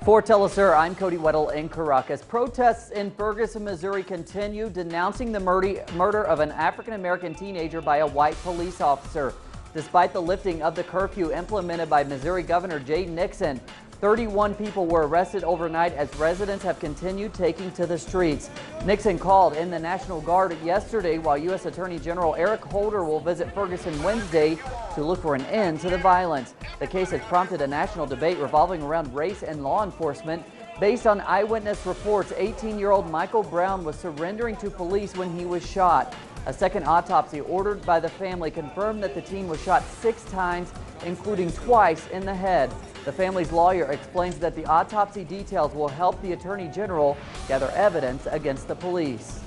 For Telesur, I'm Cody Weddle in Caracas. Protests in Ferguson, Missouri continue, denouncing the murder of an African-American teenager by a white police officer. Despite the lifting of the curfew implemented by Missouri Governor Jay Nixon, 31 people were arrested overnight as residents have continued taking to the streets. Nixon called in the National Guard yesterday, while U.S. Attorney General Eric Holder will visit Ferguson Wednesday to look for an end to the violence. The case has prompted a national debate revolving around race and law enforcement. Based on eyewitness reports, 18-year-old Michael Brown was surrendering to police when he was shot. A second autopsy ordered by the family confirmed that the teen was shot 6 times, including twice in the head. The family's lawyer explains that the autopsy details will help the Attorney General gather evidence against the police.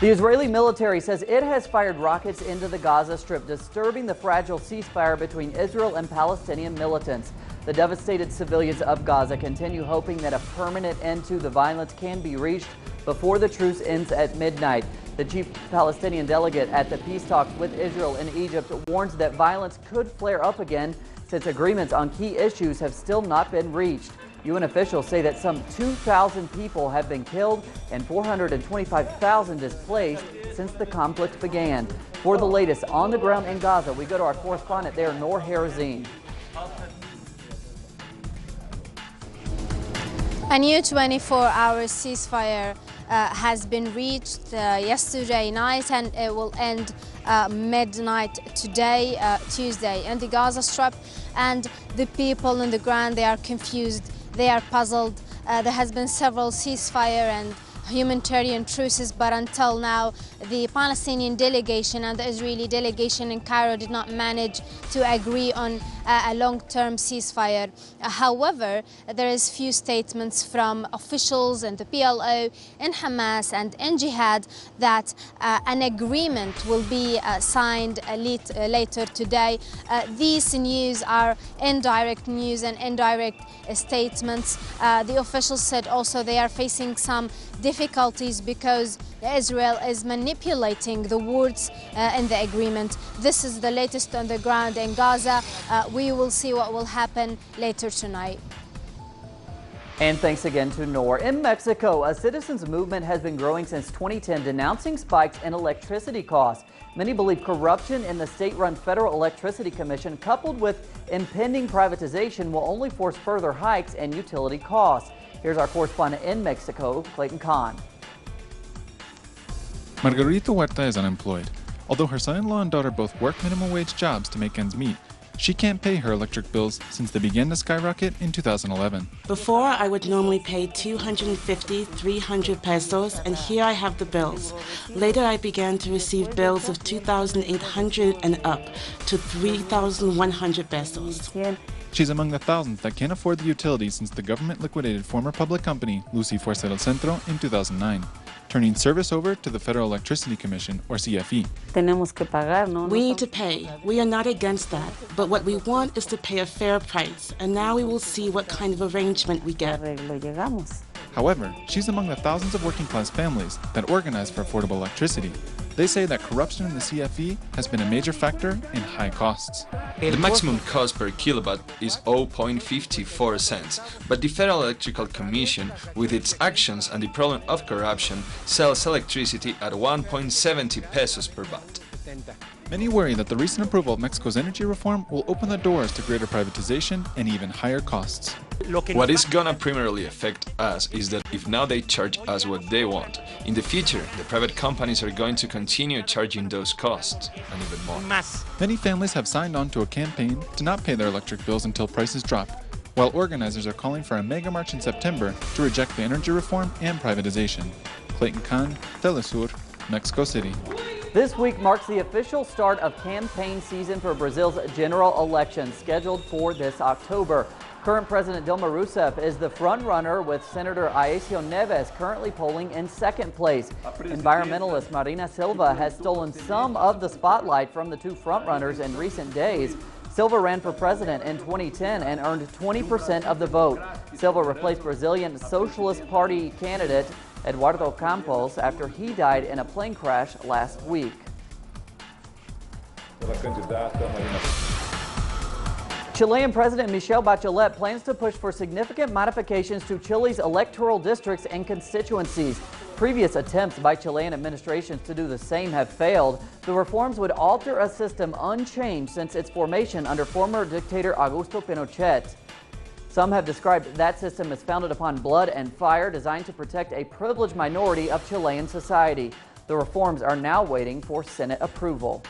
The Israeli military says it has fired rockets into the Gaza Strip, disturbing the fragile ceasefire between Israel and Palestinian militants. The devastated civilians of Gaza continue hoping that a permanent end to the violence can be reached before the truce ends at midnight. The chief Palestinian delegate at the peace talks with Israel and Egypt warns that violence could flare up again since agreements on key issues have still not been reached. UN officials say that some 2,000 people have been killed and 425,000 displaced since the conflict began. For the latest on the ground in Gaza, we go to our correspondent there, Noor Harazin. A new 24-hour ceasefire has been reached yesterday night, and it will end midnight today, Tuesday, in the Gaza Strip. And the people on the ground, they are confused, they are puzzled. There has been several ceasefire and humanitarian truces, but until now the Palestinian delegation and the Israeli delegation in Cairo did not manage to agree on a long-term ceasefire. However, there is few statements from officials in the PLO, in Hamas and in Jihad that an agreement will be signed later today. These news are indirect news and indirect statements. The officials said also they are facing some difficulties because Israel is manipulating the words in the agreement. This is the latest on the ground in Gaza. We will see what will happen later tonight. And thanks again to Noor. In Mexico, a citizens' movement has been growing since 2010, denouncing spikes in electricity costs. Many believe corruption in the state-run Federal Electricity Commission, coupled with impending privatization, will only force further hikes in utility costs. Here's our correspondent in Mexico, Clayton Kahn. Margarita Huerta is unemployed. Although her son-in-law and daughter both work minimum wage jobs to make ends meet, she can't pay her electric bills since they began to skyrocket in 2011. Before, I would normally pay 250, 300 pesos, and here I have the bills. Later, I began to receive bills of 2,800 and up to 3,100 pesos. She's among the thousands that can't afford the utilities since the government liquidated former public company Luz y Fuerza del Centro in 2009, turning service over to the Federal Electricity Commission, or CFE. We need to pay. We are not against that, but what we want is to pay a fair price, and now we will see what kind of arrangement we get. However, she's among the thousands of working-class families that organize for affordable electricity. They say that corruption in the CFE has been a major factor in high costs. The maximum cost per kilowatt is 0.54 cents, but the Federal Electrical Commission, with its actions and the problem of corruption, sells electricity at 1.70 pesos per watt. Many worry that the recent approval of Mexico's energy reform will open the doors to greater privatization and even higher costs. What is gonna primarily affect us is that if now they charge us what they want, in the future the private companies are going to continue charging those costs and even more. Many families have signed on to a campaign to not pay their electric bills until prices drop, while organizers are calling for a mega march in September to reject the energy reform and privatization. Clayton Kahn, Telesur, Mexico City. This week marks the official start of campaign season for Brazil's general election, scheduled for this October. Current President Dilma Rousseff is the front-runner, with Senator Aécio Neves currently polling in second place. Environmentalist Marina Silva has stolen some of the spotlight from the two front-runners in recent days. Silva ran for president in 2010 and earned 20% of the vote. Silva replaced Brazilian Socialist Party candidate Eduardo Campos after he died in a plane crash last week. Chilean President Michelle Bachelet plans to push for significant modifications to Chile's electoral districts and constituencies. Previous attempts by Chilean administrations to do the same have failed. The reforms would alter a system unchanged since its formation under former dictator Augusto Pinochet. Some have described that system as founded upon blood and fire, designed to protect a privileged minority of Chilean society. The reforms are now waiting for Senate approval.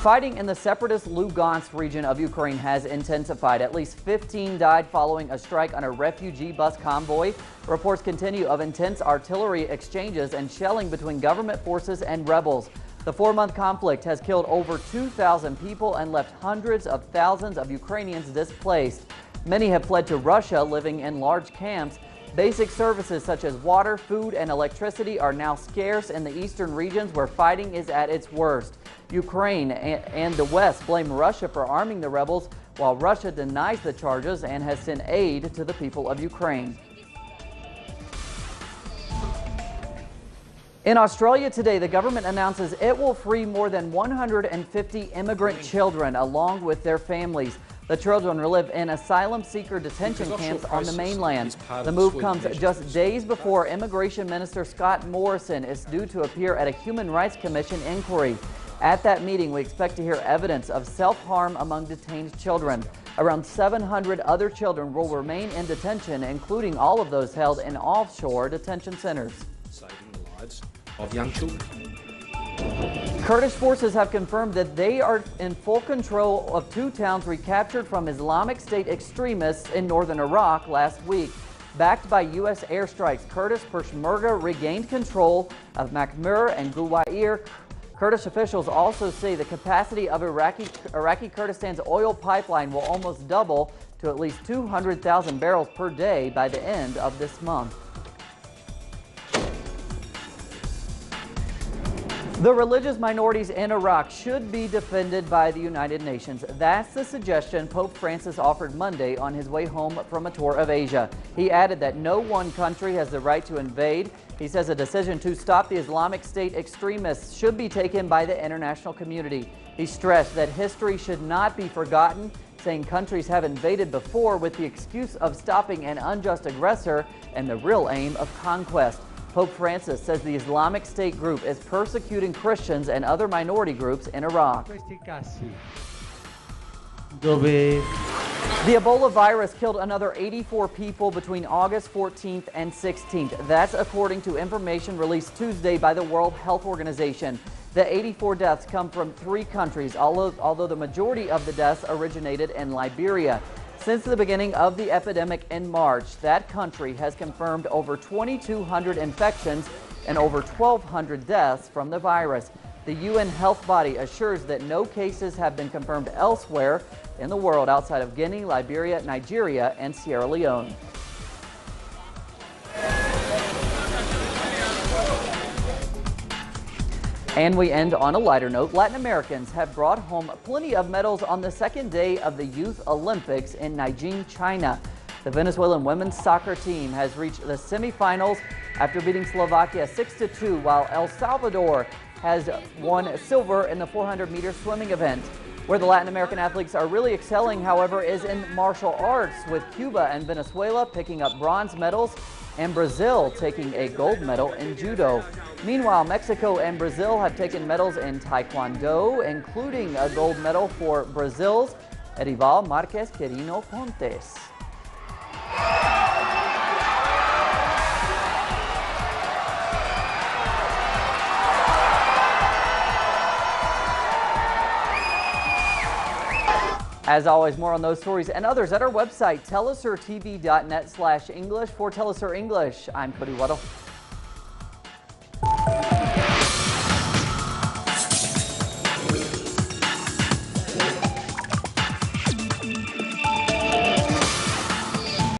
Fighting in the separatist Lugansk region of Ukraine has intensified. At least 15 died following a strike on a refugee bus convoy. Reports continue of intense artillery exchanges and shelling between government forces and rebels. The 4-month conflict has killed over 2,000 people and left hundreds of thousands of Ukrainians displaced. Many have fled to Russia, living in large camps. Basic services such as water, food, and electricity are now scarce in the eastern regions where fighting is at its worst. Ukraine and the West blame Russia for arming the rebels, while Russia denies the charges and has sent aid to the people of Ukraine. In Australia today, the government announces it will free more than 150 immigrant children along with their families. The children live in asylum seeker detention camps on the mainland. The move comes just days before Immigration Minister Scott Morrison is due to appear at a Human Rights Commission inquiry. At that meeting, we expect to hear evidence of self-harm among detained children. Around 700 other children will remain in detention, including all of those held in offshore detention centers. Saving the lives of young children. Kurdish forces have confirmed that they are in full control of 2 towns recaptured from Islamic State extremists in northern Iraq last week. Backed by U.S. airstrikes, Kurdish Peshmerga regained control of Makhmur and Guwair. Kurdish officials also say the capacity of Iraqi Kurdistan's oil pipeline will almost double to at least 200,000 barrels per day by the end of this month. The religious minorities in Iraq should be defended by the United Nations. That's the suggestion Pope Francis offered Monday on his way home from a tour of Asia. He added that no one country has the right to invade. He says a decision to stop the Islamic State extremists should be taken by the international community. He stressed that history should not be forgotten, saying countries have invaded before with the excuse of stopping an unjust aggressor and the real aim of conquest. Pope Francis says the Islamic State group is persecuting Christians and other minority groups in Iraq. The Ebola virus killed another 84 people between August 14th and 16th. That's according to information released Tuesday by the World Health Organization. The 84 deaths come from 3 countries, although the majority of the deaths originated in Liberia. Since the beginning of the epidemic in March, that country has confirmed over 2,200 infections and over 1,200 deaths from the virus. The UN health body assures that no cases have been confirmed elsewhere in the world outside of Guinea, Liberia, Nigeria, and Sierra Leone. And we end on a lighter note. Latin Americans have brought home plenty of medals on the second day of the Youth Olympics in Nanjing, China. The Venezuelan women's soccer team has reached the semifinals after beating Slovakia 6-2, while El Salvador has won silver in the 400-meter swimming event. Where the Latin American athletes are really excelling, however, is in martial arts, with Cuba and Venezuela picking up bronze medals and Brazil taking a gold medal in judo. Meanwhile, Mexico and Brazil have taken medals in taekwondo, including a gold medal for Brazil's Erival Marques Quirino Pontes. As always, more on those stories and others at our website, telesurtv.net/English. For Telesur English, I'm Cody Weddle.